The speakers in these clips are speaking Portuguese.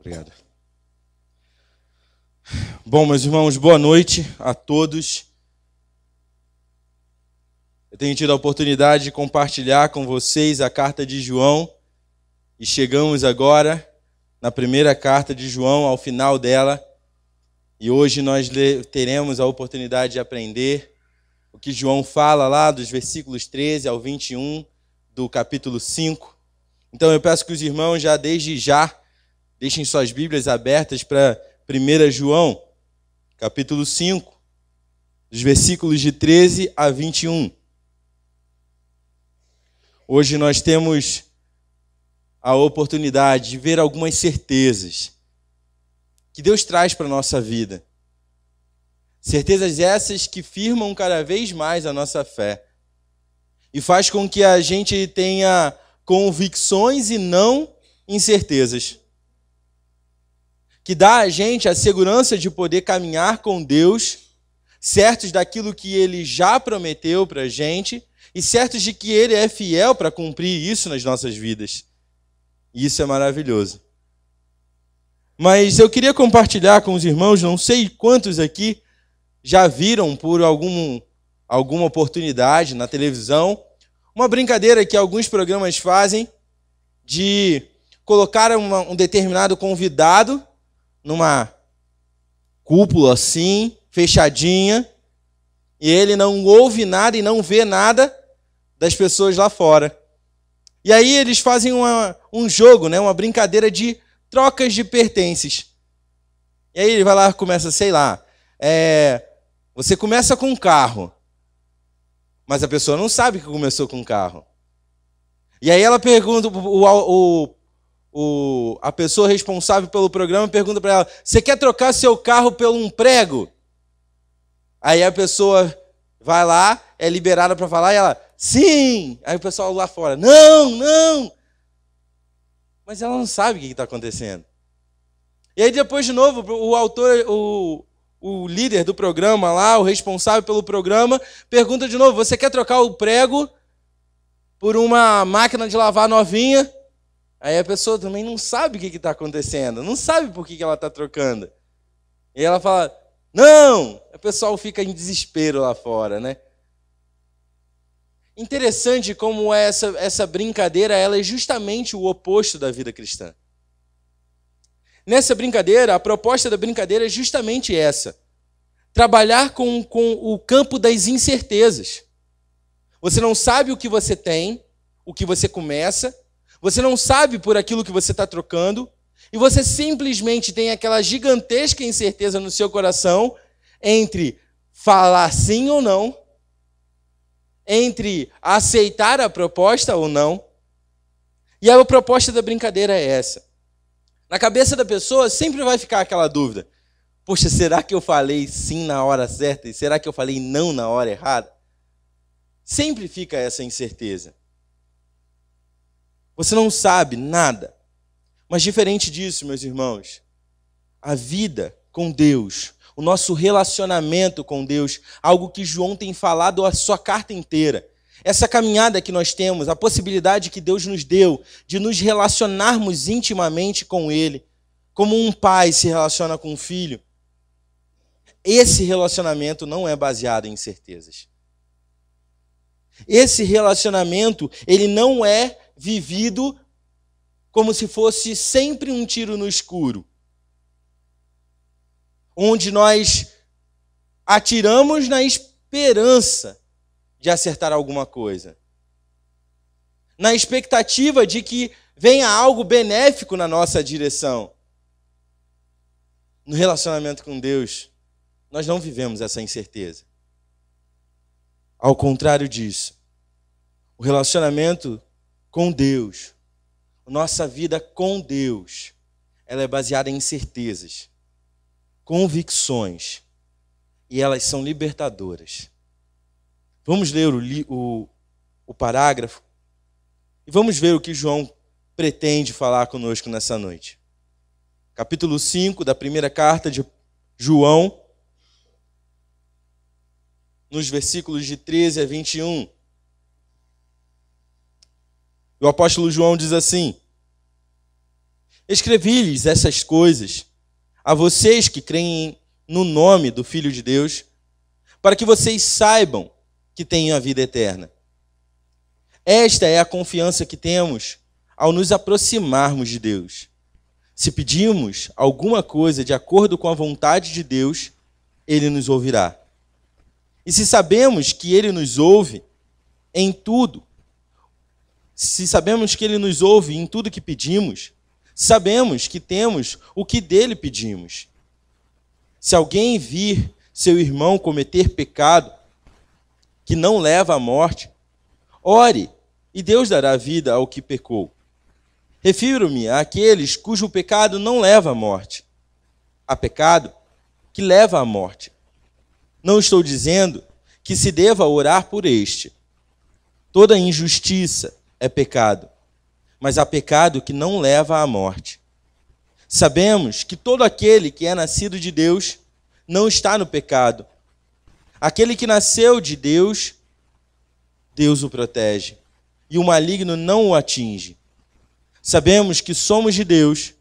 Obrigado. Bom, meus irmãos, boa noite a todos. Eu tenho tido a oportunidade de compartilhar com vocês a carta de João e chegamos agora na primeira carta de João, ao final dela, e hoje nós teremos a oportunidade de aprender o que João fala lá dos versículos 13 ao 21 do capítulo 5. Então eu peço que os irmãos já desde já deixem suas Bíblias abertas para 1 João, capítulo 5, dos versículos de 13 a 21. Hoje nós temos a oportunidade de ver algumas certezas que Deus traz para a nossa vida. Certezas essas que firmam cada vez mais a nossa fé e faz com que a gente tenha convicções e não incertezas. Que dá a gente a segurança de poder caminhar com Deus, certos daquilo que Ele já prometeu para a gente e certos de que Ele é fiel para cumprir isso nas nossas vidas. E isso é maravilhoso. Mas eu queria compartilhar com os irmãos, não sei quantos aqui já viram por alguma oportunidade na televisão, uma brincadeira que alguns programas fazem de colocar um determinado convidado numa cúpula assim, fechadinha, e ele não ouve nada e não vê nada das pessoas lá fora. E aí eles fazem um jogo, uma brincadeira de trocas de pertences. E aí ele vai lá e começa, sei lá, você começa com um carro, mas a pessoa não sabe que começou com um carro. E aí ela pergunta, a pessoa responsável pelo programa pergunta para ela, você quer trocar seu carro por um prego? Aí a pessoa vai lá, é liberada para falar e ela, sim! Aí o pessoal lá fora, não! Mas ela não sabe o que está acontecendo. E aí depois de novo, o líder do programa lá, o responsável pelo programa, pergunta de novo, você quer trocar o prego por uma máquina de lavar novinha? Aí a pessoa também não sabe o que está acontecendo, não sabe por que ela está trocando. E ela fala, não! O pessoal fica em desespero lá fora, né? Interessante como essa brincadeira ela é justamente o oposto da vida cristã. Nessa brincadeira, a proposta da brincadeira é justamente essa. Trabalhar com o campo das incertezas. Você não sabe o que você tem, o que você começa, você não sabe por aquilo que você está trocando, e você simplesmente tem aquela gigantesca incerteza no seu coração entre falar sim ou não, entre aceitar a proposta ou não. E a proposta da brincadeira é essa. Na cabeça da pessoa sempre vai ficar aquela dúvida. Poxa, será que eu falei sim na hora certa? E será que eu falei não na hora errada? Sempre fica essa incerteza. Você não sabe nada. Mas diferente disso, meus irmãos, a vida com Deus, o nosso relacionamento com Deus, algo que João tem falado a sua carta inteira. Essa caminhada que nós temos, a possibilidade que Deus nos deu de nos relacionarmos intimamente com Ele, como um pai se relaciona com um filho. Esse relacionamento não é baseado em incertezas. Esse relacionamento, ele não é vivido como se fosse sempre um tiro no escuro, onde nós atiramos na esperança de acertar alguma coisa, na expectativa de que venha algo benéfico na nossa direção. No relacionamento com Deus, nós não vivemos essa incerteza. Ao contrário disso, o relacionamento com Deus, a nossa vida com Deus, ela é baseada em certezas, convicções, e elas são libertadoras. Vamos ler o parágrafo e vamos ver o que João pretende falar conosco nessa noite. Capítulo 5 da primeira carta de João, nos versículos de 13 a 21. O apóstolo João diz assim: Escrevi-lhes essas coisas a vocês que creem no nome do Filho de Deus, para que vocês saibam que têm a vida eterna. Esta é a confiança que temos ao nos aproximarmos de Deus. Se pedimos alguma coisa de acordo com a vontade de Deus, Ele nos ouvirá. E se sabemos que Ele nos ouve em tudo, que pedimos, sabemos que temos o que dele pedimos. Se alguém vir seu irmão cometer pecado que não leva à morte, ore e Deus dará vida ao que pecou. Refiro-me àqueles cujo pecado não leva à morte. Há pecado que leva à morte. Não estou dizendo que se deva orar por este. Toda injustiça é pecado, mas há pecado que não leva à morte. Sabemos que todo aquele que é nascido de Deus não está no pecado. Aquele que nasceu de Deus, Deus o protege, e o maligno não o atinge. Sabemos que somos de Deus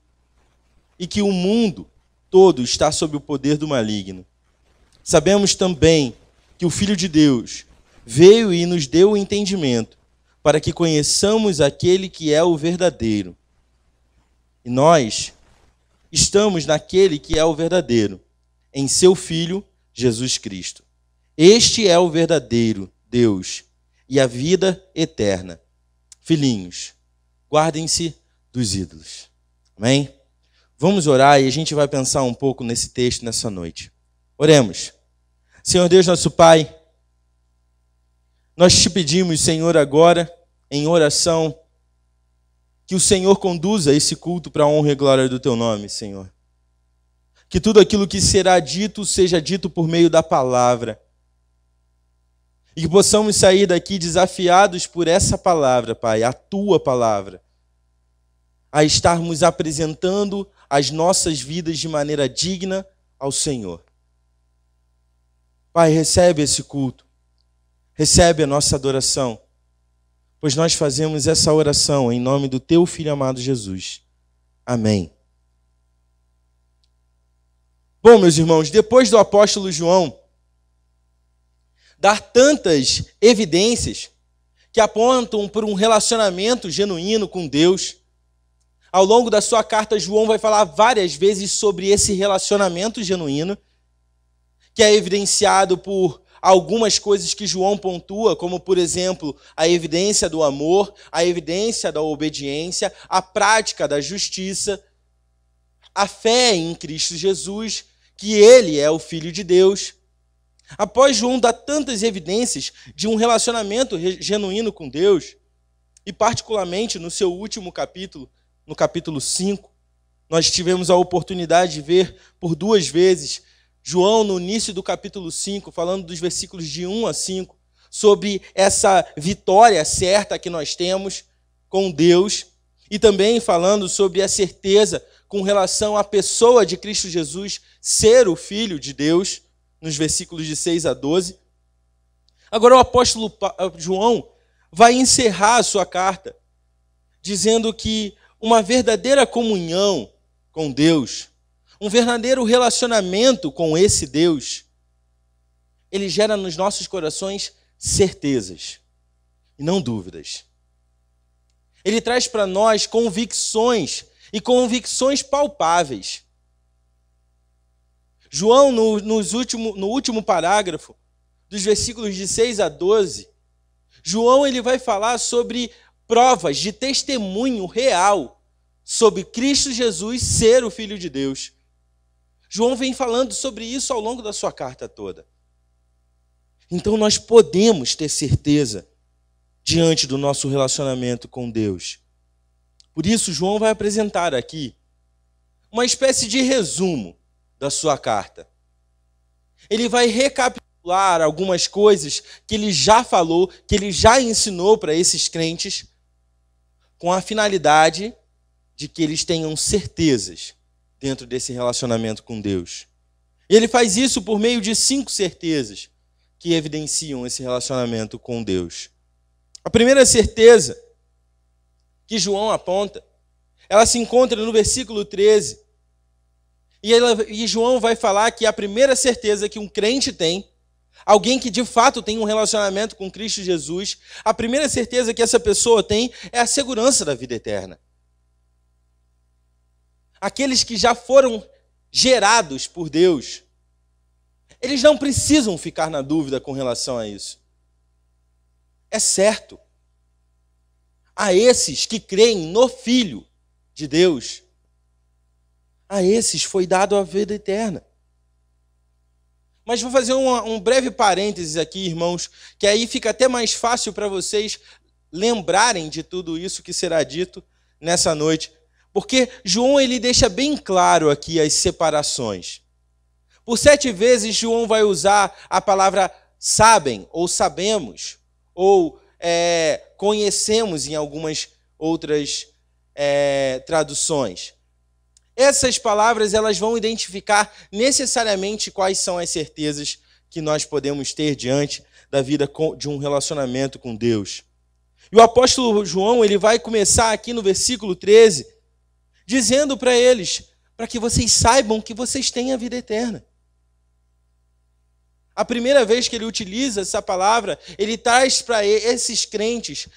e que o mundo todo está sob o poder do maligno. Sabemos também que o Filho de Deus veio e nos deu o entendimento para que conheçamos aquele que é o verdadeiro. E nós estamos naquele que é o verdadeiro, em seu Filho, Jesus Cristo. Este é o verdadeiro Deus e a vida eterna. Filhinhos, guardem-se dos ídolos. Amém? Vamos orar e a gente vai pensar um pouco nesse texto nessa noite. Oremos. Senhor Deus, nosso Pai, nós te pedimos, Senhor, agora, em oração, que o Senhor conduza esse culto para a honra e glória do Teu nome, Senhor. Que tudo aquilo que será dito, seja dito por meio da palavra. E que possamos sair daqui desafiados por essa palavra, Pai, a Tua palavra, a estarmos apresentando as nossas vidas de maneira digna ao Senhor. Pai, recebe esse culto. Recebe a nossa adoração, pois nós fazemos essa oração em nome do Teu Filho amado Jesus. Amém. Bom, meus irmãos, depois do apóstolo João dar tantas evidências que apontam por um relacionamento genuíno com Deus, ao longo da sua carta, João vai falar várias vezes sobre esse relacionamento genuíno, que é evidenciado por algumas coisas que João pontua, como, por exemplo, a evidência do amor, a evidência da obediência, a prática da justiça, a fé em Cristo Jesus, que Ele é o Filho de Deus. Após João dar tantas evidências de um relacionamento genuíno com Deus, e particularmente no seu último capítulo, no capítulo 5, nós tivemos a oportunidade de ver por 2 vezes João, no início do capítulo 5, falando dos versículos de 1 a 5, sobre essa vitória certa que nós temos com Deus, e também falando sobre a certeza com relação à pessoa de Cristo Jesus ser o Filho de Deus, nos versículos de 6 a 12. Agora o apóstolo João vai encerrar a sua carta, dizendo que uma verdadeira comunhão com Deus, um verdadeiro relacionamento com esse Deus, ele gera nos nossos corações certezas e não dúvidas. Ele traz para nós convicções e convicções palpáveis. João, no último parágrafo, dos versículos de 6 a 12, João ele vai falar sobre provas de testemunho real sobre Cristo Jesus ser o Filho de Deus. João vem falando sobre isso ao longo da sua carta toda. Então nós podemos ter certeza diante do nosso relacionamento com Deus. Por isso, João vai apresentar aqui uma espécie de resumo da sua carta. Ele vai recapitular algumas coisas que ele já falou, que ele já ensinou para esses crentes, com a finalidade de que eles tenham certezas dentro desse relacionamento com Deus. E ele faz isso por meio de 5 certezas que evidenciam esse relacionamento com Deus. A primeira certeza que João aponta ela se encontra no versículo 13. E João vai falar que a primeira certeza que um crente tem, alguém que de fato tem um relacionamento com Cristo Jesus, a primeira certeza que essa pessoa tem é a segurança da vida eterna. Aqueles que já foram gerados por Deus, eles não precisam ficar na dúvida com relação a isso. É certo. A esses que creem no Filho de Deus, a esses foi dado a vida eterna. Mas vou fazer um breve parênteses aqui, irmãos, que aí fica até mais fácil para vocês lembrarem de tudo isso que será dito nessa noite. Porque João ele deixa bem claro aqui as separações. Por 7 vezes, João vai usar a palavra sabem, ou sabemos, ou conhecemos em algumas outras traduções. Essas palavras elas vão identificar necessariamente quais são as certezas que nós podemos ter diante da vida de um relacionamento com Deus. E o apóstolo João ele vai começar aqui no versículo 13, dizendo para eles, para que vocês saibam que vocês têm a vida eterna. A primeira vez que ele utiliza essa palavra, ele traz para esses crentes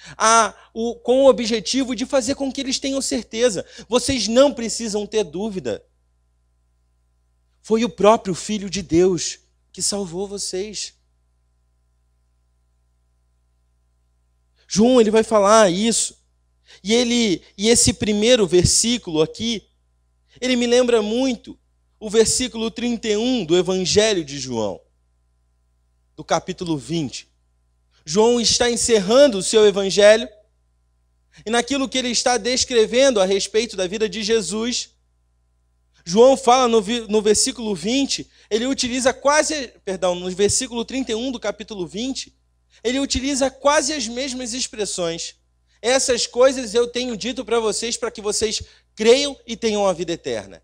com o objetivo de fazer com que eles tenham certeza. Vocês não precisam ter dúvida. Foi o próprio Filho de Deus que salvou vocês. João ele vai falar isso. E esse primeiro versículo aqui, ele me lembra muito o versículo 31 do Evangelho de João, do capítulo 20. João está encerrando o seu evangelho, e naquilo que ele está descrevendo a respeito da vida de Jesus, João fala no versículo 20, ele utiliza no versículo 31 do capítulo 20, ele utiliza quase as mesmas expressões. Essas coisas eu tenho dito para vocês para que vocês creiam e tenham a vida eterna.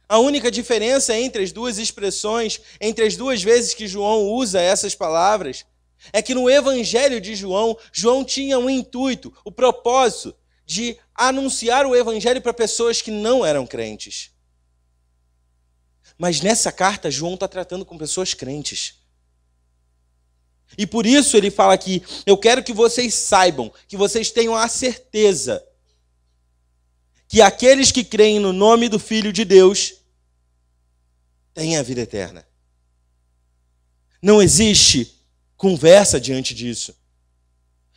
A única diferença entre as duas expressões, entre as duas vezes que João usa essas palavras, é que no Evangelho de João, João tinha um intuito, o propósito de anunciar o Evangelho para pessoas que não eram crentes. Mas nessa carta, João está tratando com pessoas crentes. E por isso ele fala aqui, eu quero que vocês saibam, que vocês tenham a certeza que aqueles que creem no nome do Filho de Deus têm a vida eterna. Não existe conversa diante disso.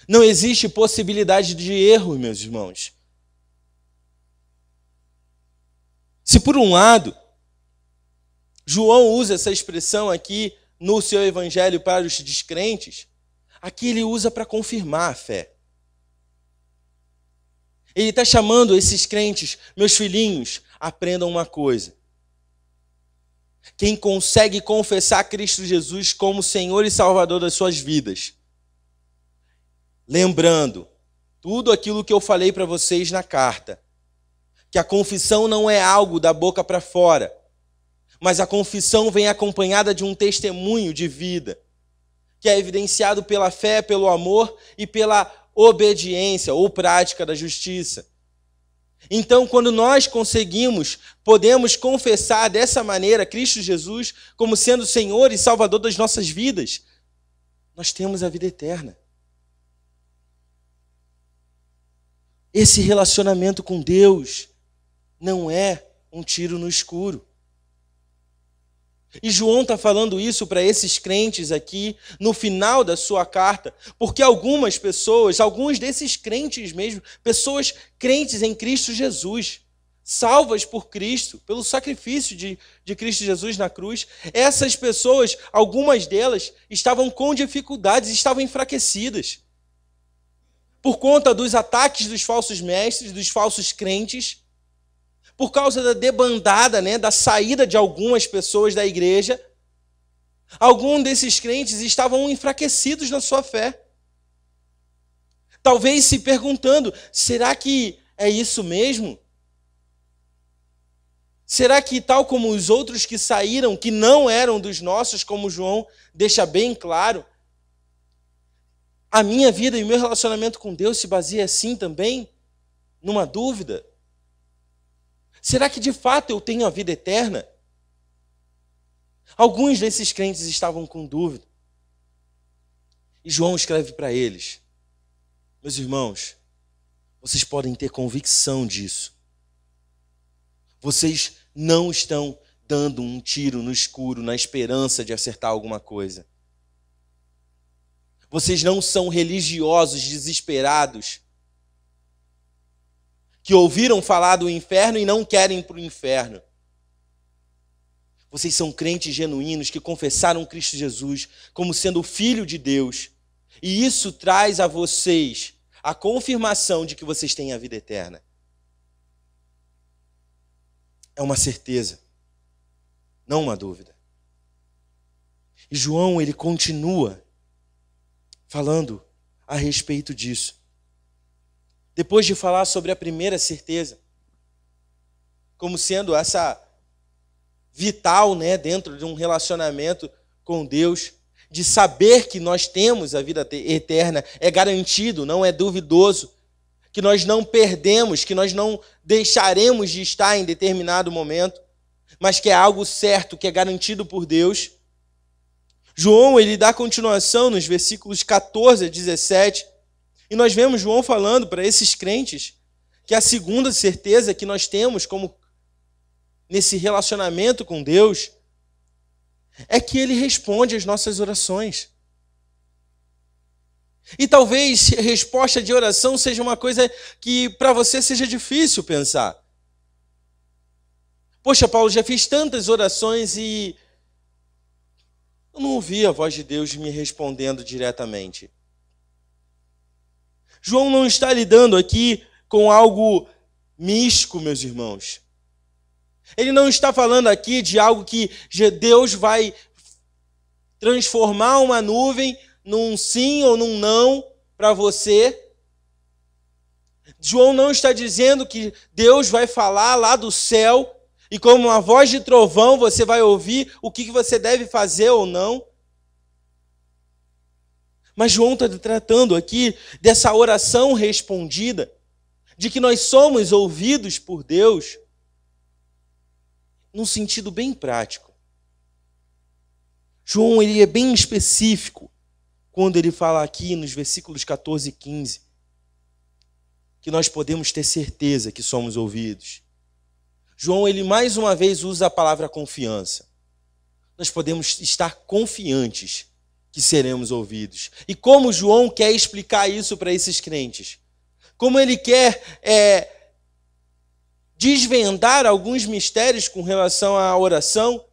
Não existe possibilidade de erro, meus irmãos. Se por um lado, João usa essa expressão aqui no seu evangelho para os descrentes, aqui ele usa para confirmar a fé. Ele está chamando esses crentes, meus filhinhos, aprendam uma coisa. Quem consegue confessar Cristo Jesus como Senhor e Salvador das suas vidas, lembrando tudo aquilo que eu falei para vocês na carta, que a confissão não é algo da boca para fora, mas a confissão vem acompanhada de um testemunho de vida, que é evidenciado pela fé, pelo amor e pela obediência ou prática da justiça. Então, quando nós podemos confessar dessa maneira Cristo Jesus como sendo Senhor e Salvador das nossas vidas, nós temos a vida eterna. Esse relacionamento com Deus não é um tiro no escuro. E João está falando isso para esses crentes aqui, no final da sua carta, porque algumas pessoas, alguns desses crentes mesmo, pessoas crentes em Cristo Jesus, salvas por Cristo, pelo sacrifício de Cristo Jesus na cruz, essas pessoas, algumas delas, estavam com dificuldades, estavam enfraquecidas, por conta dos ataques dos falsos mestres, dos falsos crentes, por causa da debandada, da saída de algumas pessoas da igreja, alguns desses crentes estavam enfraquecidos na sua fé. Talvez se perguntando, será que é isso mesmo? Será que tal como os outros que saíram, que não eram dos nossos, como João deixa bem claro, a minha vida e o meu relacionamento com Deus se baseia assim também? numa dúvida? Será que de fato eu tenho a vida eterna? Alguns desses crentes estavam com dúvida. E João escreve para eles: meus irmãos, vocês podem ter convicção disso. Vocês não estão dando um tiro no escuro na esperança de acertar alguma coisa. Vocês não são religiosos desesperados que ouviram falar do inferno e não querem ir para o inferno. Vocês são crentes genuínos que confessaram Cristo Jesus como sendo o Filho de Deus. E isso traz a vocês a confirmação de que vocês têm a vida eterna. É uma certeza, não uma dúvida. E João, ele continua falando a respeito disso. Depois de falar sobre a primeira certeza, como sendo essa vital, né, dentro de um relacionamento com Deus, de saber que nós temos a vida eterna, é garantido, não é duvidoso, que nós não perdemos, que nós não deixaremos de estar em determinado momento, mas que é algo certo, que é garantido por Deus. João, ele dá continuação nos versículos 14 a 17, e nós vemos João falando para esses crentes que a segunda certeza que nós temos como nesse relacionamento com Deus é que Ele responde às nossas orações. E talvez a resposta de oração seja uma coisa que para você seja difícil pensar. Poxa, Paulo, já fiz tantas orações e eu não ouvi a voz de Deus me respondendo diretamente. João não está lidando aqui com algo místico, meus irmãos. Ele não está falando aqui de algo que Deus vai transformar uma nuvem num sim ou num não para você. João não está dizendo que Deus vai falar lá do céu e como uma voz de trovão você vai ouvir o que você deve fazer ou não. Mas João está tratando aqui dessa oração respondida, de que nós somos ouvidos por Deus, num sentido bem prático. João, ele é bem específico quando ele fala aqui nos versículos 14 e 15, que nós podemos ter certeza que somos ouvidos. João, ele mais uma vez usa a palavra confiança. Nós podemos estar confiantes que seremos ouvidos. E como João quer explicar isso para esses crentes? Como ele quer desvendar alguns mistérios com relação à oração?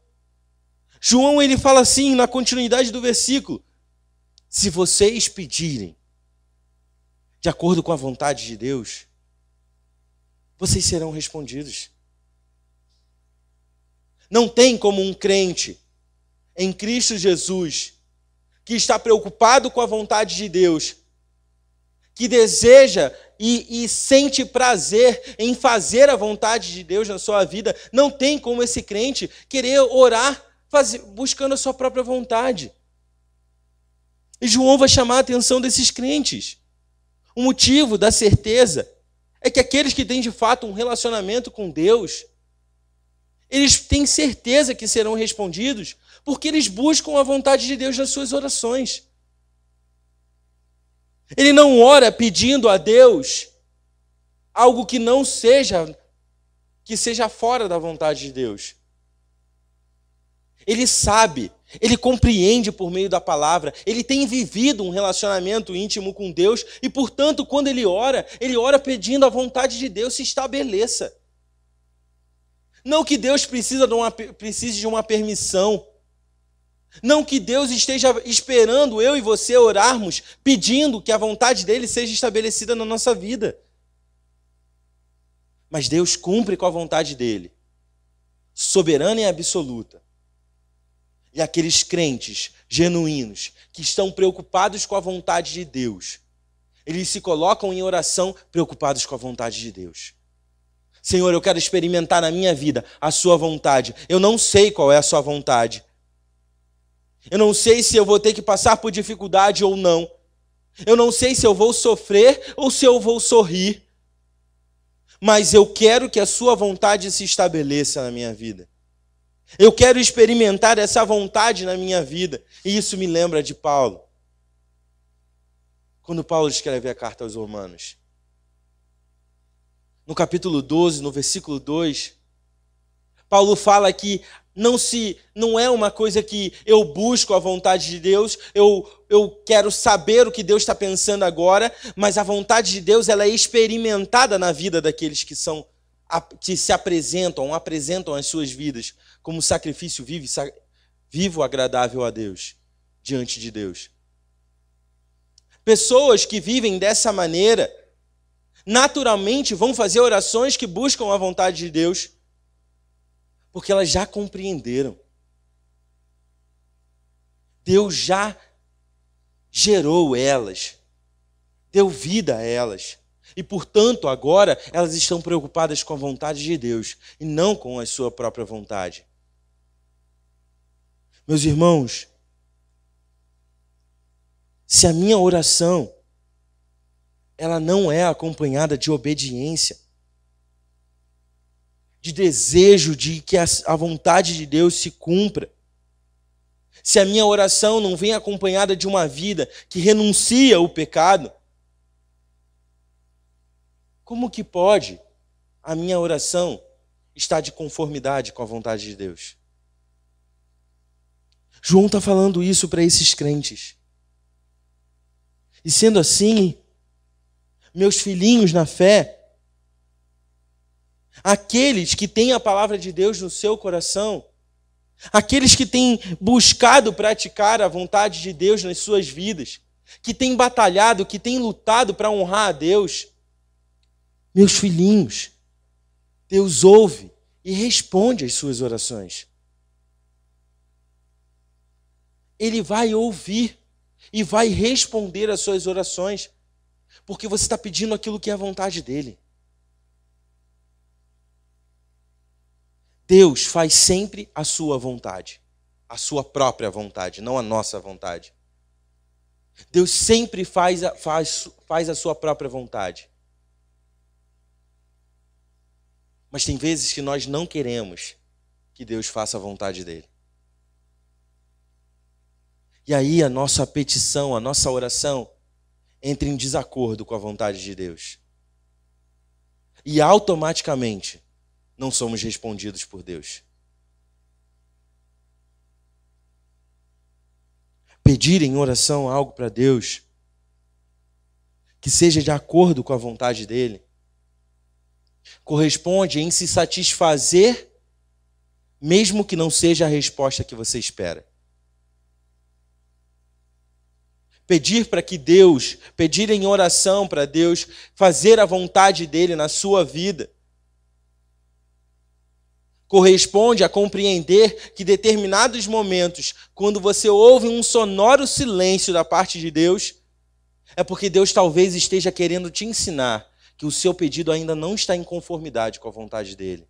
João, ele fala assim, na continuidade do versículo: se vocês pedirem de acordo com a vontade de Deus, vocês serão respondidos. Não tem como um crente em Cristo Jesus, que está preocupado com a vontade de Deus, que deseja e sente prazer em fazer a vontade de Deus na sua vida, não tem como esse crente querer orar buscando a sua própria vontade. E João vai chamar a atenção desses crentes. O motivo da certeza é que aqueles que têm de fato um relacionamento com Deus, eles têm certeza que serão respondidos porque eles buscam a vontade de Deus nas suas orações. Ele não ora pedindo a Deus algo que não seja, que seja fora da vontade de Deus. Ele sabe, ele compreende por meio da palavra, ele tem vivido um relacionamento íntimo com Deus e, portanto, quando ele ora pedindo a vontade de Deus se estabeleça. Não que Deus precise de uma permissão. Não que Deus esteja esperando eu e você orarmos, pedindo que a vontade dele seja estabelecida na nossa vida. Mas Deus cumpre com a vontade dele, soberana e absoluta. E aqueles crentes genuínos que estão preocupados com a vontade de Deus, eles se colocam em oração preocupados com a vontade de Deus. Senhor, eu quero experimentar na minha vida a sua vontade. Eu não sei qual é a sua vontade. Eu não sei se eu vou ter que passar por dificuldade ou não. Eu não sei se eu vou sofrer ou se eu vou sorrir. mas eu quero que a sua vontade se estabeleça na minha vida. Eu quero experimentar essa vontade na minha vida. E isso me lembra de Paulo. Quando Paulo escreve a carta aos Romanos. No capítulo 12, no versículo 2, Paulo fala que não é uma coisa que eu busco a vontade de Deus, eu quero saber o que Deus está pensando agora, mas a vontade de Deus ela é experimentada na vida daqueles que se apresentam as suas vidas como sacrifício vivo, agradável a Deus, diante de Deus. Pessoas que vivem dessa maneira, naturalmente vão fazer orações que buscam a vontade de Deus, porque elas já compreenderam. Deus já gerou elas, deu vida a elas. E, portanto, agora elas estão preocupadas com a vontade de Deus e não com a sua própria vontade. Meus irmãos, se a minha oração ela não é acompanhada de obediência, de desejo de que a vontade de Deus se cumpra, se a minha oração não vem acompanhada de uma vida que renuncia ao pecado, como que pode a minha oração estar de conformidade com a vontade de Deus? João está falando isso para esses crentes. E sendo assim, meus filhinhos na fé, aqueles que têm a palavra de Deus no seu coração, aqueles que têm buscado praticar a vontade de Deus nas suas vidas, que têm batalhado, que têm lutado para honrar a Deus, meus filhinhos, Deus ouve e responde às suas orações. Ele vai ouvir e vai responder às suas orações, porque você está pedindo aquilo que é a vontade dele. Deus faz sempre a sua vontade, a sua própria vontade, não a nossa vontade. Deus sempre faz a sua própria vontade. Mas tem vezes que nós não queremos que Deus faça a vontade dele. E aí a nossa petição, a nossa oração entra em desacordo com a vontade de Deus. E automaticamente não somos respondidos por Deus. Pedir em oração algo para Deus que seja de acordo com a vontade dele corresponde em se satisfazer, mesmo que não seja a resposta que você espera. Pedir em oração para Deus, fazer a vontade dele na sua vida, corresponde a compreender que determinados momentos, quando você ouve um sonoro silêncio da parte de Deus, é porque Deus talvez esteja querendo te ensinar que o seu pedido ainda não está em conformidade com a vontade dele.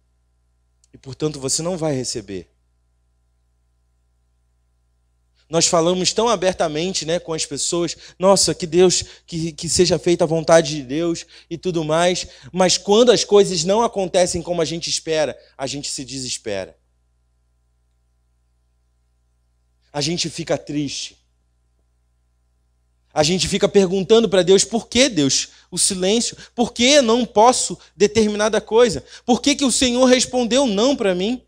E, portanto, você não vai receber. Nós falamos tão abertamente, com as pessoas, nossa, que Deus, que seja feita a vontade de Deus e tudo mais, mas quando as coisas não acontecem como a gente espera, a gente se desespera. A gente fica triste. A gente fica perguntando para Deus, por que Deus? O silêncio, por que não posso determinada coisa? Por que o Senhor respondeu não para mim?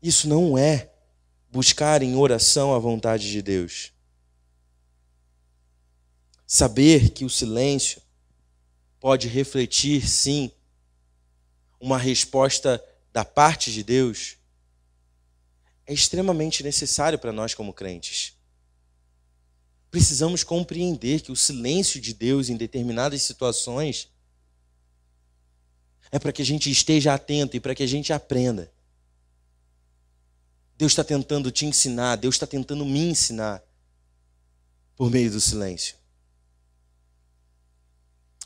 Isso não é buscar em oração a vontade de Deus. Saber que o silêncio pode refletir, sim, uma resposta da parte de Deus é extremamente necessário para nós como crentes. Precisamos compreender que o silêncio de Deus em determinadas situações é para que a gente esteja atento e para que a gente aprenda. Deus está tentando te ensinar, Deus está tentando me ensinar por meio do silêncio.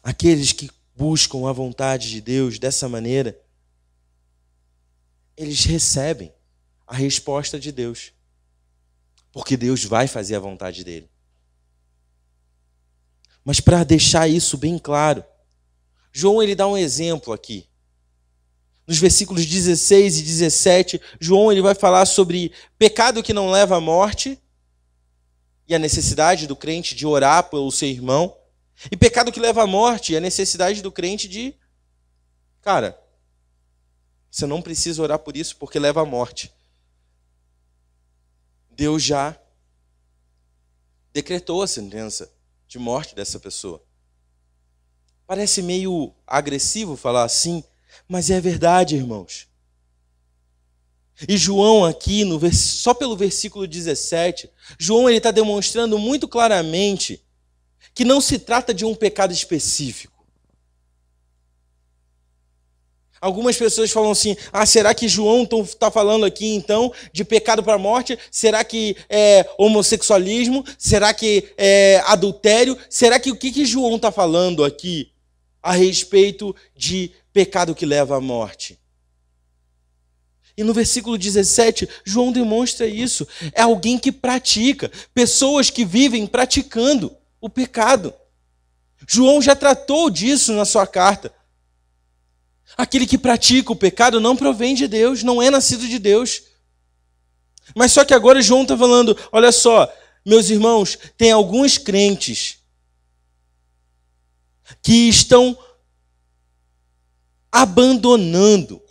Aqueles que buscam a vontade de Deus dessa maneira, eles recebem a resposta de Deus, porque Deus vai fazer a vontade dele. Mas para deixar isso bem claro, João ele dá um exemplo aqui. Nos versículos 16 e 17, João ele vai falar sobre pecado que não leva à morte e a necessidade do crente de orar pelo seu irmão, e pecado que leva à morte e a necessidade do crente de, cara, você não precisa orar por isso porque leva à morte. Deus já decretou a sentença de morte dessa pessoa. Parece meio agressivo falar assim, mas é verdade, irmãos. E João aqui, só pelo versículo 17, João está demonstrando muito claramente que não se trata de um pecado específico. Algumas pessoas falam assim, será que João está falando aqui então de pecado para a morte? Será que é homossexualismo? Será que é adultério? Será que o que João está falando aqui a respeito de pecado que leva à morte? E no versículo 17, João demonstra isso. É alguém que pratica, pessoas que vivem praticando o pecado. João já tratou disso na sua carta. Aquele que pratica o pecado não provém de Deus, não é nascido de Deus. Mas só que agora João está falando, olha só, meus irmãos, tem alguns crentes que estão abandonando,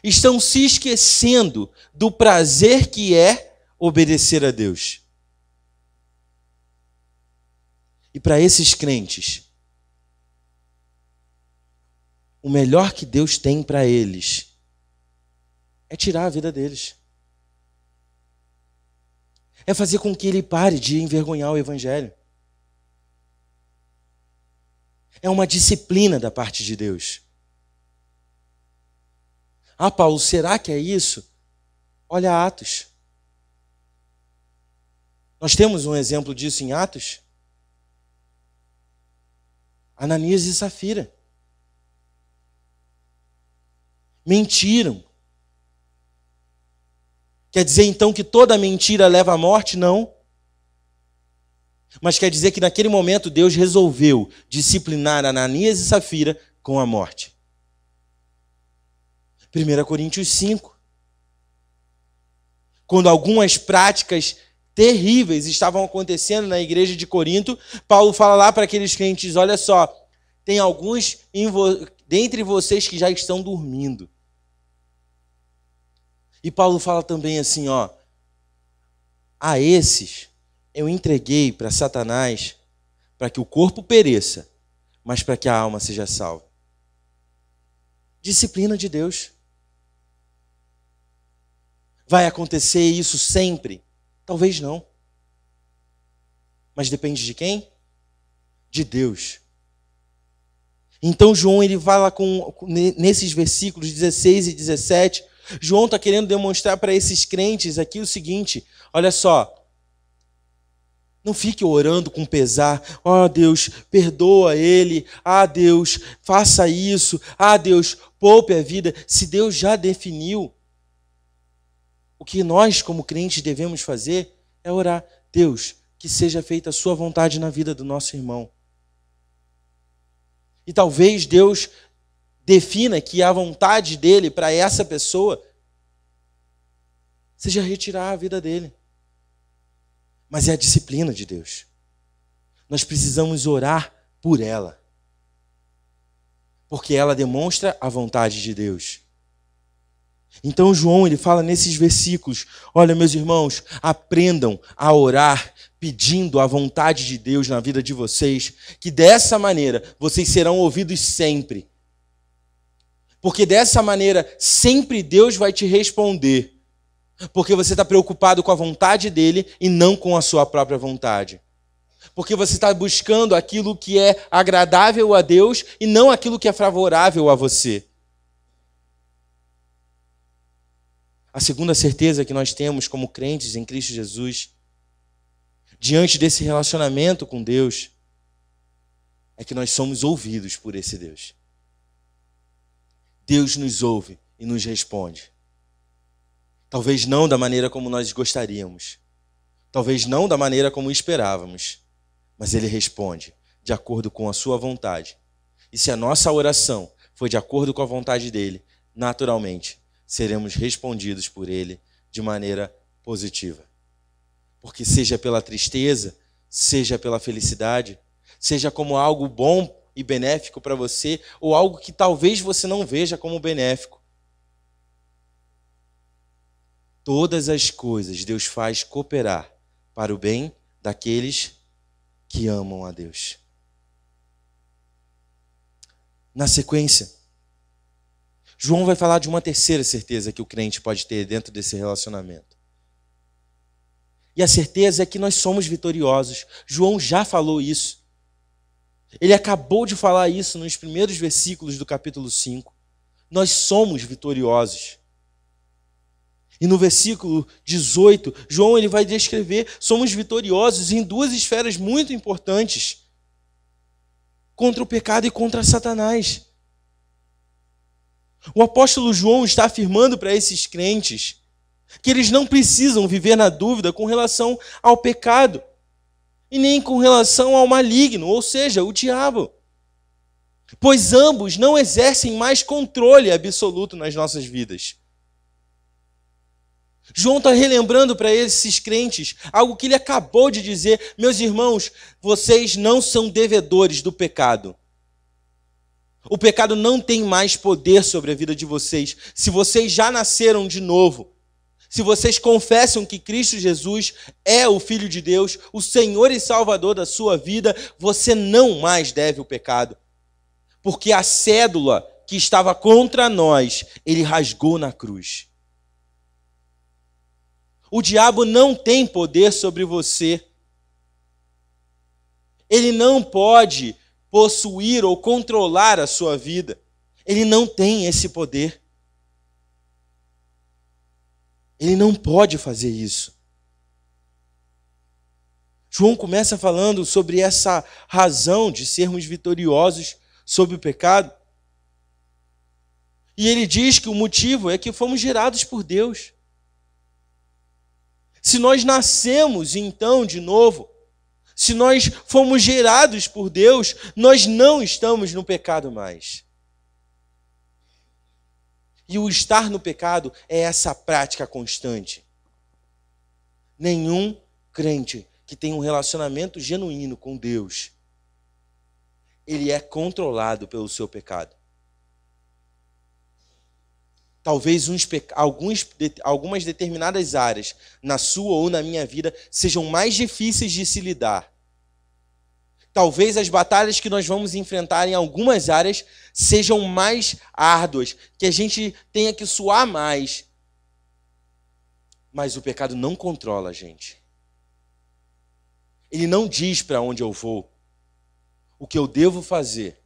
estão se esquecendo do prazer que é obedecer a Deus. E para esses crentes, o melhor que Deus tem para eles é tirar a vida deles. É fazer com que ele pare de envergonhar o Evangelho. É uma disciplina da parte de Deus. Paulo, será que é isso? Olha Atos. Nós temos um exemplo disso em Atos. Ananias e Safira. Mentiram. Quer dizer então que toda mentira leva à morte? Não. Mas quer dizer que naquele momento Deus resolveu disciplinar Ananias e Safira com a morte. 1 Coríntios 5. Quando algumas práticas terríveis estavam acontecendo na igreja de Corinto, Paulo fala lá para aqueles crentes, olha só, tem alguns dentre vocês que já estão dormindo. E Paulo fala também assim, a esses eu entreguei para Satanás para que o corpo pereça, mas para que a alma seja salva. Disciplina de Deus. Vai acontecer isso sempre? Talvez não. Mas depende de quem? De Deus. Então João ele fala nesses versículos 16 e 17, João está querendo demonstrar para esses crentes aqui o seguinte, olha só, não fique orando com pesar, Deus, perdoa ele, Deus, faça isso, Deus, poupe a vida, se Deus já definiu. O que nós como crentes devemos fazer é orar, Deus, que seja feita a sua vontade na vida do nosso irmão. E talvez Deus defina que a vontade dele para essa pessoa seja retirar a vida dele. Mas é a disciplina de Deus. Nós precisamos orar por ela. Porque ela demonstra a vontade de Deus. Então João ele fala nesses versículos, olha meus irmãos, aprendam a orar pedindo a vontade de Deus na vida de vocês, que dessa maneira vocês serão ouvidos sempre. Porque dessa maneira sempre Deus vai te responder. Porque você está preocupado com a vontade dele e não com a sua própria vontade. Porque você está buscando aquilo que é agradável a Deus e não aquilo que é favorável a você. A segunda certeza que nós temos como crentes em Cristo Jesus, diante desse relacionamento com Deus, é que nós somos ouvidos por esse Deus. Deus nos ouve e nos responde. Talvez não da maneira como nós gostaríamos. Talvez não da maneira como esperávamos. mas Ele responde de acordo com a sua vontade. E se a nossa oração foi de acordo com a vontade dEle, naturalmente seremos respondidos por Ele de maneira positiva. Porque seja pela tristeza, seja pela felicidade, seja como algo bom e benéfico para você, ou algo que talvez você não veja como benéfico, todas as coisas Deus faz cooperar para o bem daqueles que amam a Deus. Na sequência, João vai falar de uma terceira certeza que o crente pode ter dentro desse relacionamento. E a certeza é que nós somos vitoriosos. João já falou isso. Ele acabou de falar isso nos primeiros versículos do capítulo 5. Nós somos vitoriosos. E no versículo 18, João ele vai descrever, somos vitoriosos em duas esferas muito importantes. Contra o pecado e contra Satanás. O apóstolo João está afirmando para esses crentes que eles não precisam viver na dúvida com relação ao pecado e nem com relação ao maligno, ou seja, o diabo. Pois ambos não exercem mais controle absoluto nas nossas vidas. João está relembrando para esses crentes algo que ele acabou de dizer. Meus irmãos, vocês não são devedores do pecado. O pecado não tem mais poder sobre a vida de vocês. Se vocês já nasceram de novo, se vocês confessam que Cristo Jesus é o Filho de Deus, o Senhor e Salvador da sua vida, você não mais deve o pecado. Porque a cédula que estava contra nós, ele rasgou na cruz. O diabo não tem poder sobre você. Ele não pode possuir ou controlar a sua vida. Ele não tem esse poder. Ele não pode fazer isso. João começa falando sobre essa razão de sermos vitoriosos sobre o pecado. E ele diz que o motivo é que fomos gerados por Deus. Se nós nascemos então de novo, se nós fomos gerados por Deus, nós não estamos no pecado mais. E o estar no pecado é essa prática constante. Nenhum crente que tem um relacionamento genuíno com Deus, ele é controlado pelo seu pecado. Talvez algumas determinadas áreas na sua ou na minha vida sejam mais difíceis de se lidar. Talvez as batalhas que nós vamos enfrentar em algumas áreas sejam mais árduas, que a gente tenha que suar mais. Mas o pecado não controla a gente. Ele não diz para onde eu vou, o que eu devo fazer,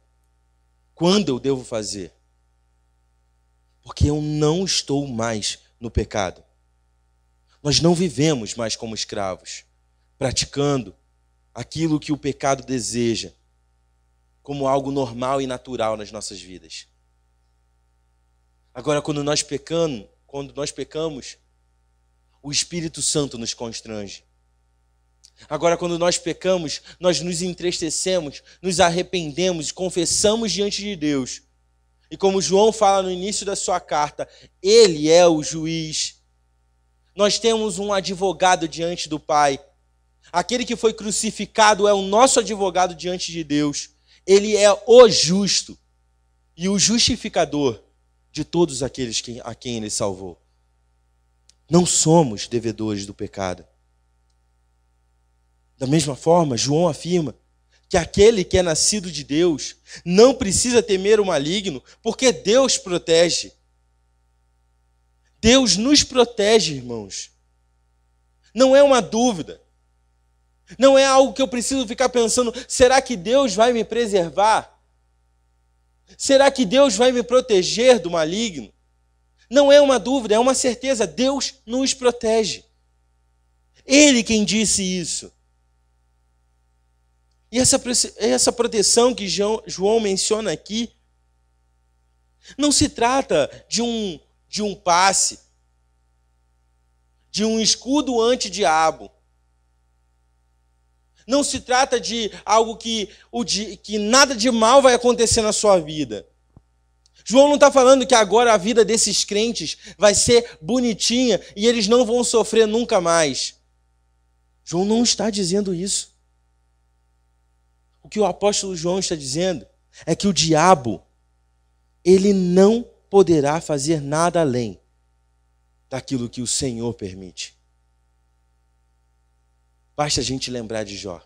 quando eu devo fazer. Porque eu não estou mais no pecado. Nós não vivemos mais como escravos, praticando aquilo que o pecado deseja, como algo normal e natural nas nossas vidas. Agora, quando nós pecamos, o Espírito Santo nos constrange. Agora, quando nós pecamos, nós nos entristecemos, nos arrependemos e confessamos diante de Deus. E como João fala no início da sua carta, ele é o juiz. Nós temos um advogado diante do Pai. Aquele que foi crucificado é o nosso advogado diante de Deus. Ele é o justo e o justificador de todos aqueles a quem ele salvou. Não somos devedores do pecado. Da mesma forma, João afirma que aquele que é nascido de Deus não precisa temer o maligno, porque Deus protege. Deus nos protege, irmãos. Não é uma dúvida. Não é algo que eu preciso ficar pensando, será que Deus vai me preservar? Será que Deus vai me proteger do maligno? Não é uma dúvida, é uma certeza. Deus nos protege. Ele quem disse isso. E essa proteção que João menciona aqui, não se trata de um passe, de um escudo anti-diabo. Não se trata de algo que nada de mal vai acontecer na sua vida. João não está falando que agora a vida desses crentes vai ser bonitinha e eles não vão sofrer nunca mais. João não está dizendo isso. O que o apóstolo João está dizendo é que o diabo, ele não poderá fazer nada além daquilo que o Senhor permite. Basta a gente lembrar de Jó.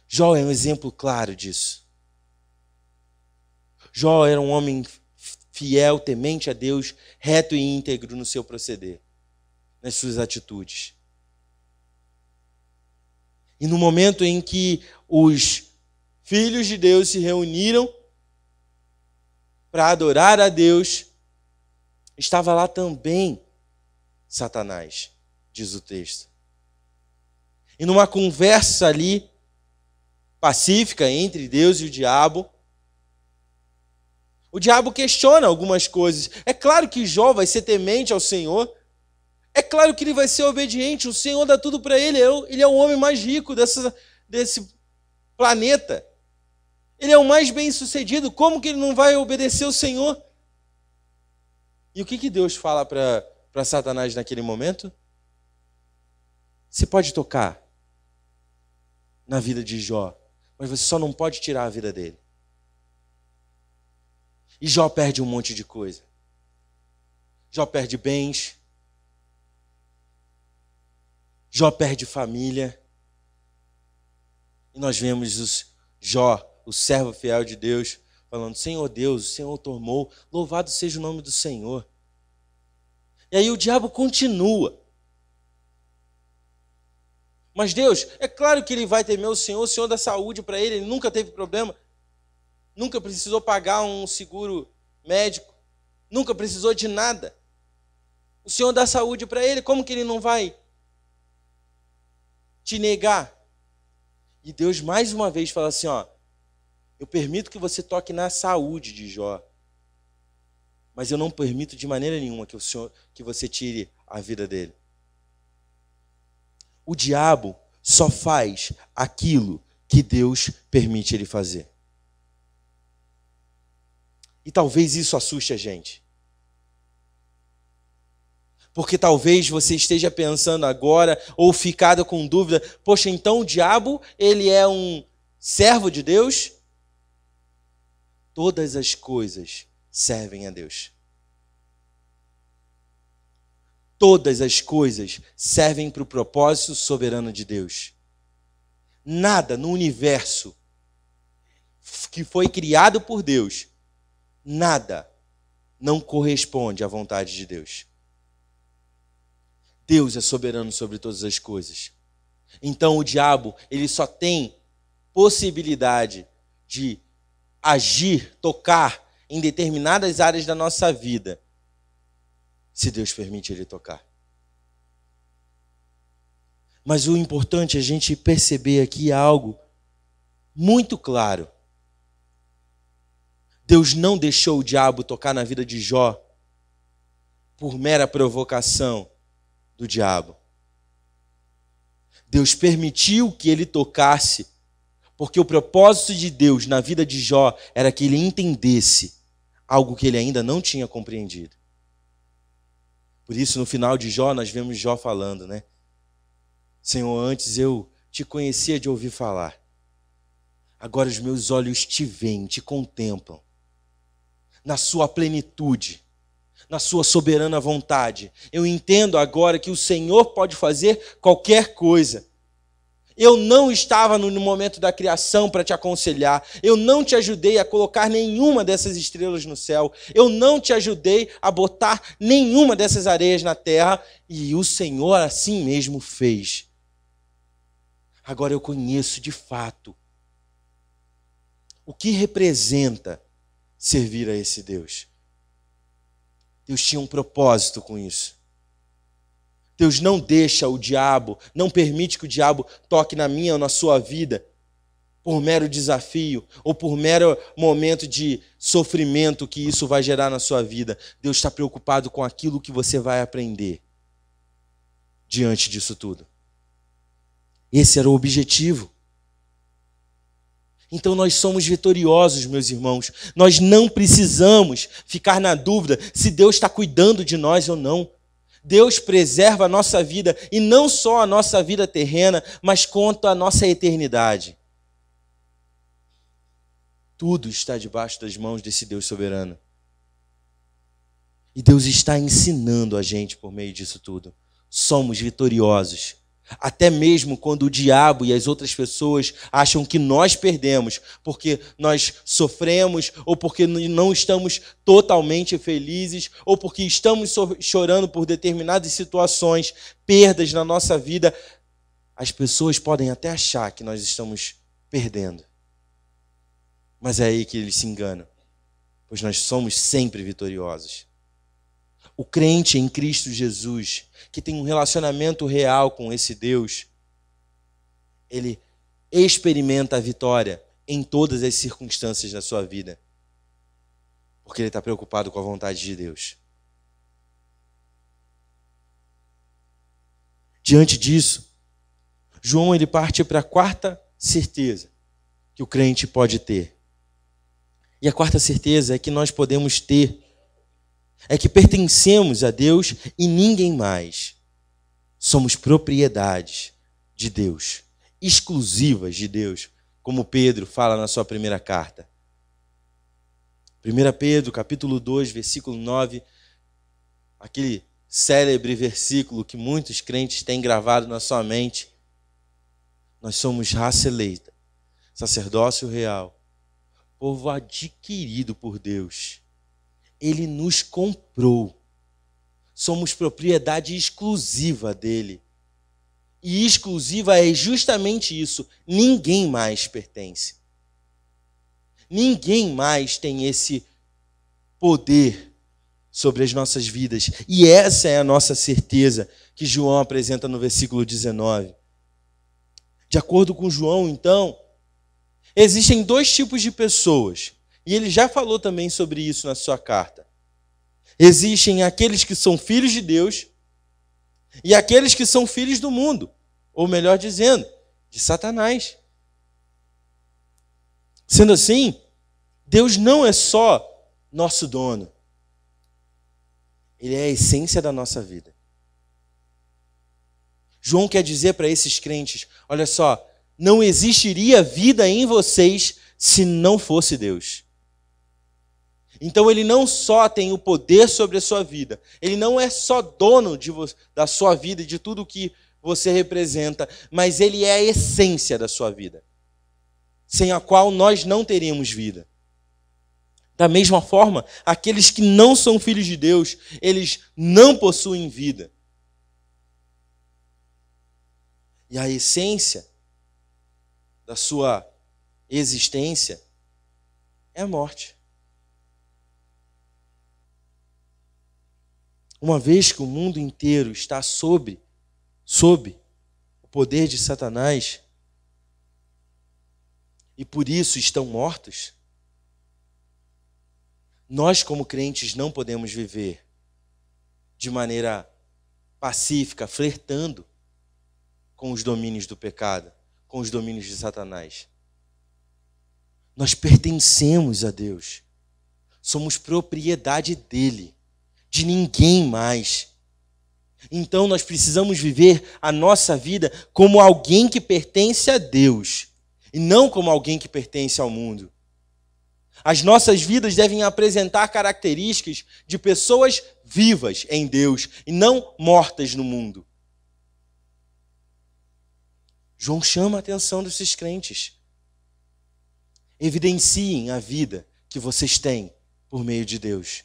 Jó é um exemplo claro disso. Jó era um homem fiel, temente a Deus, reto e íntegro no seu proceder, nas suas atitudes. E no momento em que os filhos de Deus se reuniram para adorar a Deus, estava lá também Satanás, diz o texto. E numa conversa ali, pacífica entre Deus e o diabo questiona algumas coisas. É claro que Jó vai ser temente ao Senhor. É claro que ele vai ser obediente. O Senhor dá tudo para ele. Ele é o homem mais rico desse planeta. Ele é o mais bem-sucedido. Como que ele não vai obedecer ao Senhor? E o que Deus fala para Satanás naquele momento? Você pode tocar na vida de Jó, mas você só não pode tirar a vida dele. E Jó perde um monte de coisa. Jó perde bens. Jó perde família. E nós vemos Jó, o servo fiel de Deus, falando: Senhor Deus, o Senhor tomou, louvado seja o nome do Senhor. E aí o diabo continua. Mas Deus, é claro que ele vai temer o Senhor dá saúde para ele nunca teve problema. Nunca precisou pagar um seguro médico. Nunca precisou de nada. O Senhor dá saúde para ele, como que ele não vai te negar? E Deus mais uma vez fala assim, eu permito que você toque na saúde de Jó, mas eu não permito de maneira nenhuma que você tire a vida dele. O diabo só faz aquilo que Deus permite ele fazer. E talvez isso assuste a gente. Porque talvez você esteja pensando agora, ou ficado com dúvida, poxa, então o diabo, ele é um servo de Deus? Todas as coisas servem a Deus. Todas as coisas servem para o propósito soberano de Deus. Nada no universo que foi criado por Deus, nada não corresponde à vontade de Deus. Deus é soberano sobre todas as coisas. Então o diabo, ele só tem possibilidade de agir, tocar em determinadas áreas da nossa vida, se Deus permite ele tocar. Mas o importante é a gente perceber aqui algo muito claro. Deus não deixou o diabo tocar na vida de Jó por mera provocação do diabo. Deus permitiu que ele tocasse, porque o propósito de Deus na vida de Jó era que ele entendesse algo que ele ainda não tinha compreendido. Por isso, no final de Jó, nós vemos Jó falando, né? Senhor, antes eu te conhecia de ouvir falar. Agora os meus olhos te veem, te contemplam. Na sua plenitude, na sua soberana vontade. Eu entendo agora que o Senhor pode fazer qualquer coisa. Eu não estava no momento da criação para te aconselhar. Eu não te ajudei a colocar nenhuma dessas estrelas no céu. Eu não te ajudei a botar nenhuma dessas areias na terra. E o Senhor assim mesmo fez. Agora eu conheço de fato o que representa servir a esse Deus. Deus tinha um propósito com isso. Deus não deixa o diabo, não permite que o diabo toque na minha ou na sua vida por mero desafio ou por mero momento de sofrimento que isso vai gerar na sua vida. Deus está preocupado com aquilo que você vai aprender diante disso tudo. Esse era o objetivo. Então nós somos vitoriosos, meus irmãos. Nós não precisamos ficar na dúvida se Deus está cuidando de nós ou não. Deus preserva a nossa vida, e não só a nossa vida terrena, mas quanto a nossa eternidade. Tudo está debaixo das mãos desse Deus soberano. E Deus está ensinando a gente por meio disso tudo. Somos vitoriosos. Até mesmo quando o diabo e as outras pessoas acham que nós perdemos, porque nós sofremos, ou porque não estamos totalmente felizes, ou porque estamos chorando por determinadas situações, perdas na nossa vida, as pessoas podem até achar que nós estamos perdendo. Mas é aí que eles se enganam, pois nós somos sempre vitoriosos. O crente em Cristo Jesus, que tem um relacionamento real com esse Deus, ele experimenta a vitória em todas as circunstâncias da sua vida, porque ele está preocupado com a vontade de Deus. Diante disso, João ele parte para a quarta certeza que o crente pode ter. E a quarta certeza é que nós podemos ter é que pertencemos a Deus e ninguém mais. Somos propriedades de Deus, exclusivas de Deus, como Pedro fala na sua primeira carta. 1 Pedro, capítulo 2, versículo 9, aquele célebre versículo que muitos crentes têm gravado na sua mente. Nós somos raça eleita, sacerdócio real, povo adquirido por Deus. Ele nos comprou. Somos propriedade exclusiva dele. E exclusiva é justamente isso. Ninguém mais pertence. Ninguém mais tem esse poder sobre as nossas vidas. E essa é a nossa certeza que João apresenta no versículo 19. De acordo com João, então, existem dois tipos de pessoas. E ele já falou também sobre isso na sua carta. Existem aqueles que são filhos de Deus e aqueles que são filhos do mundo. Ou melhor dizendo, de Satanás. Sendo assim, Deus não é só nosso dono. Ele é a essência da nossa vida. João quer dizer para esses crentes, olha só, não existiria vida em vocês se não fosse Deus. Então ele não só tem o poder sobre a sua vida, ele não é só dono da sua vida e de tudo que você representa, mas ele é a essência da sua vida, sem a qual nós não teríamos vida. Da mesma forma, aqueles que não são filhos de Deus, eles não possuem vida. E a essência da sua existência é a morte. Uma vez que o mundo inteiro está sob o poder de Satanás, e por isso estão mortos, nós como crentes não podemos viver de maneira pacífica, flertando com os domínios do pecado, com os domínios de Satanás. Nós pertencemos a Deus, somos propriedade dele, de ninguém mais. Então nós precisamos viver a nossa vida como alguém que pertence a Deus e não como alguém que pertence ao mundo. As nossas vidas devem apresentar características de pessoas vivas em Deus e não mortas no mundo. João chama a atenção desses crentes. Evidenciem a vida que vocês têm por meio de Deus,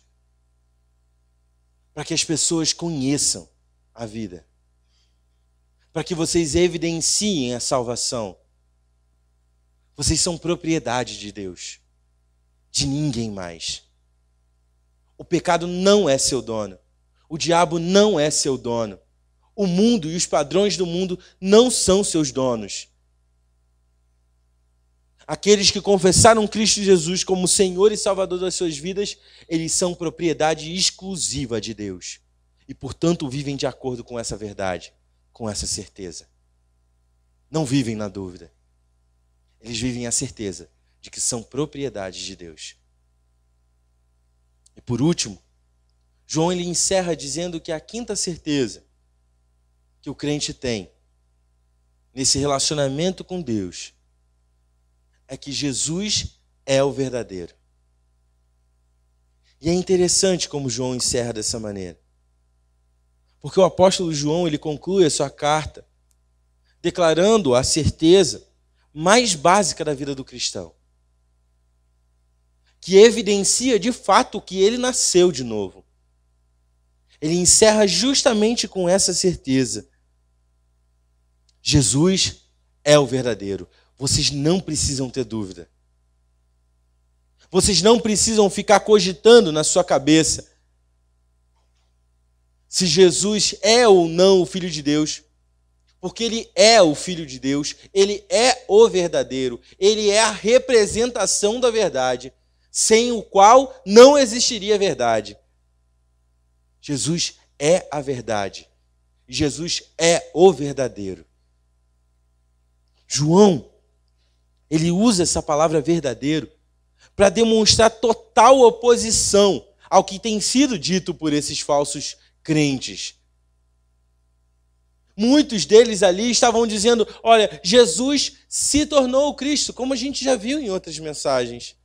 para que as pessoas conheçam a vida, para que vocês evidenciem a salvação. Vocês são propriedade de Deus, de ninguém mais. O pecado não é seu dono, o diabo não é seu dono, o mundo e os padrões do mundo não são seus donos. Aqueles que confessaram Cristo Jesus como Senhor e Salvador das suas vidas, eles são propriedade exclusiva de Deus. E, portanto, vivem de acordo com essa verdade, com essa certeza. não vivem na dúvida. Eles vivem a certeza de que são propriedades de Deus. E por último, João ele encerra dizendo que a quinta certeza que o crente tem nesse relacionamento com Deus é que Jesus é o verdadeiro. E é interessante como João encerra dessa maneira. Porque o apóstolo João ele conclui a sua carta declarando a certeza mais básica da vida do cristão, que evidencia de fato que ele nasceu de novo. Ele encerra justamente com essa certeza. Jesus é o verdadeiro. Vocês não precisam ter dúvida. Vocês não precisam ficar cogitando na sua cabeça se Jesus é ou não o Filho de Deus, porque ele é o Filho de Deus, ele é o verdadeiro, ele é a representação da verdade, sem o qual não existiria verdade. Jesus é a verdade. Jesus é o verdadeiro. João, ele usa essa palavra verdadeiro para demonstrar total oposição ao que tem sido dito por esses falsos crentes. Muitos deles ali estavam dizendo, olha, Jesus se tornou o Cristo, como a gente já viu em outras mensagens.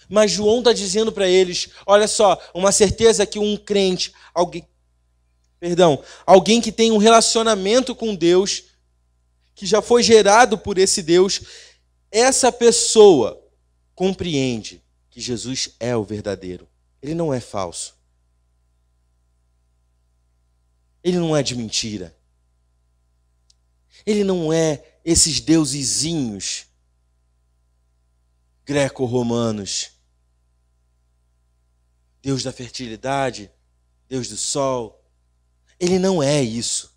Mas João está dizendo para eles, olha só, uma certeza que um crente, alguém que tem um relacionamento com Deus, que já foi gerado por esse Deus, essa pessoa compreende que Jesus é o verdadeiro. Ele não é falso. Ele não é de mentira. Ele não é esses deusezinhos greco-romanos. Deus da fertilidade, Deus do sol. Ele não é isso.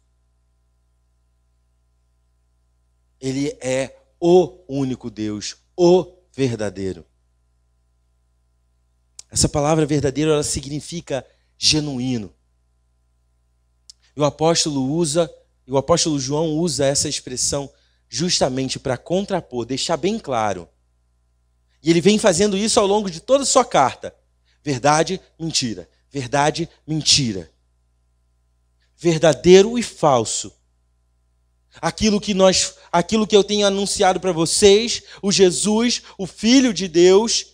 Ele é o único Deus, o verdadeiro. Essa palavra verdadeiro, ela significa genuíno. E o apóstolo João usa essa expressão justamente para contrapor, deixar bem claro. E ele vem fazendo isso ao longo de toda a sua carta. Verdade, mentira. Verdade, mentira. Verdadeiro e falso. Aquilo que eu tenho anunciado para vocês, o Jesus, o Filho de Deus,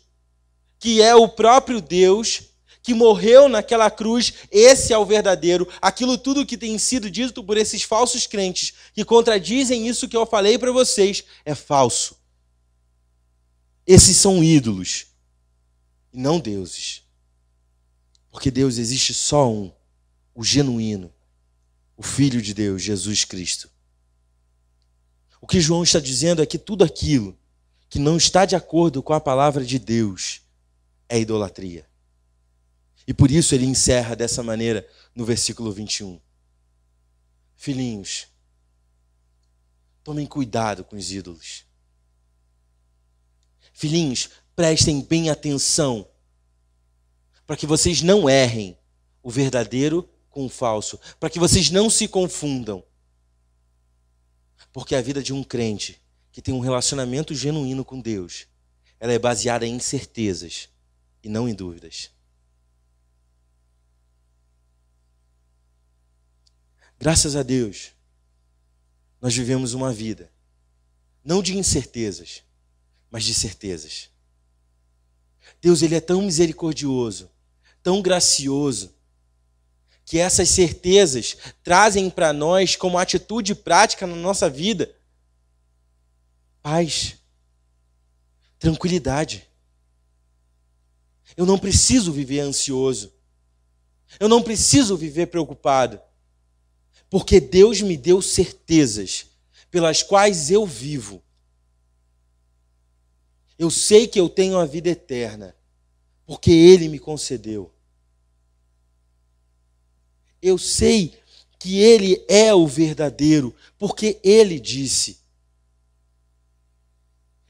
que é o próprio Deus, que morreu naquela cruz, esse é o verdadeiro. Aquilo tudo que tem sido dito por esses falsos crentes, que contradizem isso que eu falei para vocês, é falso. Esses são ídolos, e não deuses. Porque Deus existe só um, o genuíno, o Filho de Deus, Jesus Cristo. O que João está dizendo é que tudo aquilo que não está de acordo com a palavra de Deus é idolatria. E por isso ele encerra dessa maneira no versículo 21. Filhinhos, tomem cuidado com os ídolos. Filhinhos, prestem bem atenção para que vocês não errem o verdadeiro com o falso, para que vocês não se confundam. Porque a vida de um crente que tem um relacionamento genuíno com Deus, ela é baseada em certezas e não em dúvidas. Graças a Deus, nós vivemos uma vida, não de incertezas, mas de certezas. Deus, ele é tão misericordioso, tão gracioso, que essas certezas trazem para nós, como atitude prática na nossa vida, paz, tranquilidade. Eu não preciso viver ansioso. Eu não preciso viver preocupado. Porque Deus me deu certezas pelas quais eu vivo. Eu sei que eu tenho a vida eterna, porque Ele me concedeu. Eu sei que Ele é o verdadeiro, porque Ele disse.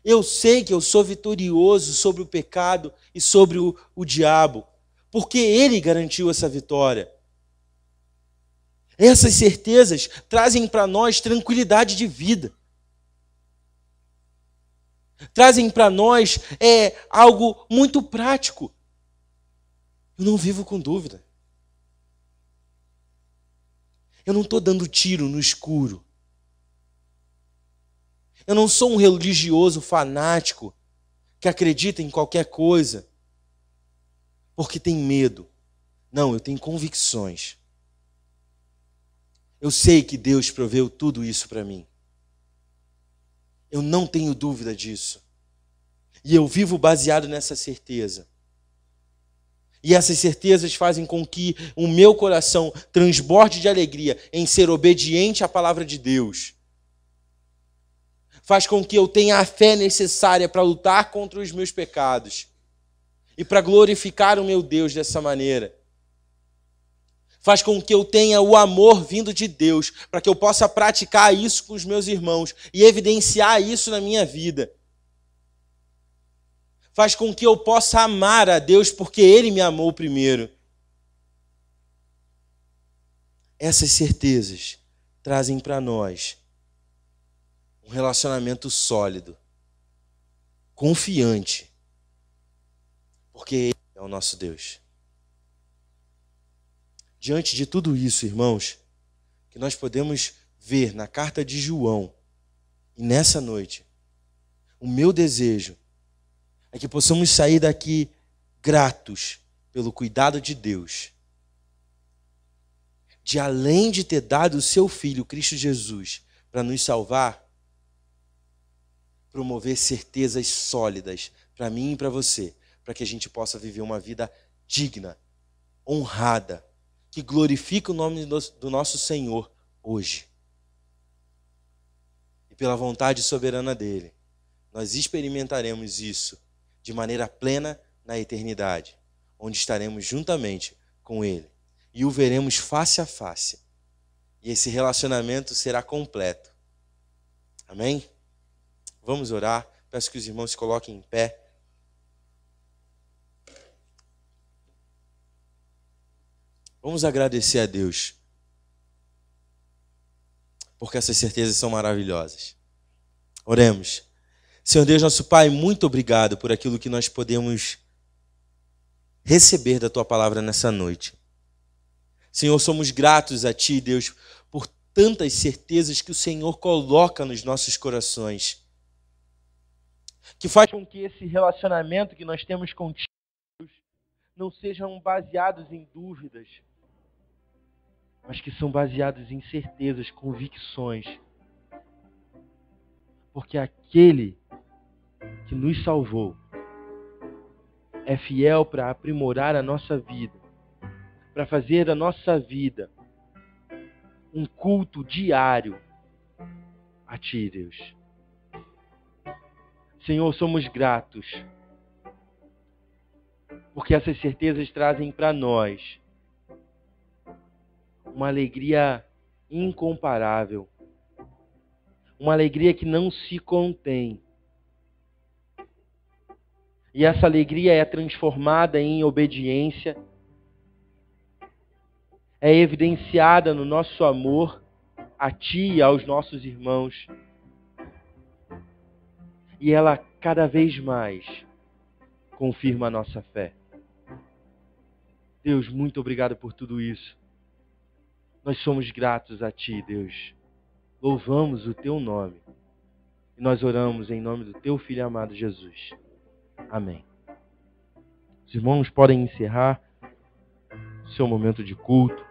Eu sei que eu sou vitorioso sobre o pecado e sobre o diabo, porque Ele garantiu essa vitória. Essas certezas trazem para nós tranquilidade de vida. Trazem para nós algo muito prático. Eu não vivo com dúvida. Eu não estou dando tiro no escuro. Eu não sou um religioso fanático que acredita em qualquer coisa porque tem medo. Não, eu tenho convicções. Eu sei que Deus proveu tudo isso para mim. Eu não tenho dúvida disso. E eu vivo baseado nessa certeza. E essas certezas fazem com que o meu coração transborde de alegria em ser obediente à palavra de Deus. Faz com que eu tenha a fé necessária para lutar contra os meus pecados e para glorificar o meu Deus dessa maneira. Faz com que eu tenha o amor vindo de Deus, para que eu possa praticar isso com os meus irmãos e evidenciar isso na minha vida. Faz com que eu possa amar a Deus porque Ele me amou primeiro. Essas certezas trazem para nós um relacionamento sólido, confiante, porque Ele é o nosso Deus. Diante de tudo isso, irmãos, que nós podemos ver na carta de João, e nessa noite, o meu desejo é que possamos sair daqui gratos pelo cuidado de Deus, de além de ter dado o seu Filho, Cristo Jesus, para nos salvar, promover certezas sólidas para mim e para você, para que a gente possa viver uma vida digna, honrada, que glorifica o nome do nosso Senhor hoje. E pela vontade soberana dEle, nós experimentaremos isso de maneira plena na eternidade, onde estaremos juntamente com Ele e o veremos face a face. E esse relacionamento será completo. Amém? Vamos orar. Peço que os irmãos se coloquem em pé. Vamos agradecer a Deus, porque essas certezas são maravilhosas. Oremos. Senhor Deus, nosso Pai, muito obrigado por aquilo que nós podemos receber da Tua palavra nessa noite. Senhor, somos gratos a Ti, Deus, por tantas certezas que o Senhor coloca nos nossos corações, que faz com que esse relacionamento que nós temos contigo não sejam baseados em dúvidas, mas que são baseados em certezas, convicções. Porque aquele que nos salvou é fiel para aprimorar a nossa vida, para fazer da nossa vida um culto diário a Ti, Deus. Senhor, somos gratos, porque essas certezas trazem para nós uma alegria incomparável, uma alegria que não se contém. E essa alegria é transformada em obediência, é evidenciada no nosso amor a Ti e aos nossos irmãos. E ela cada vez mais confirma a nossa fé. Deus, muito obrigado por tudo isso. Nós somos gratos a Ti, Deus. Louvamos o Teu nome. E nós oramos em nome do Teu Filho amado Jesus. Amém. Os irmãos podem encerrar o seu momento de culto.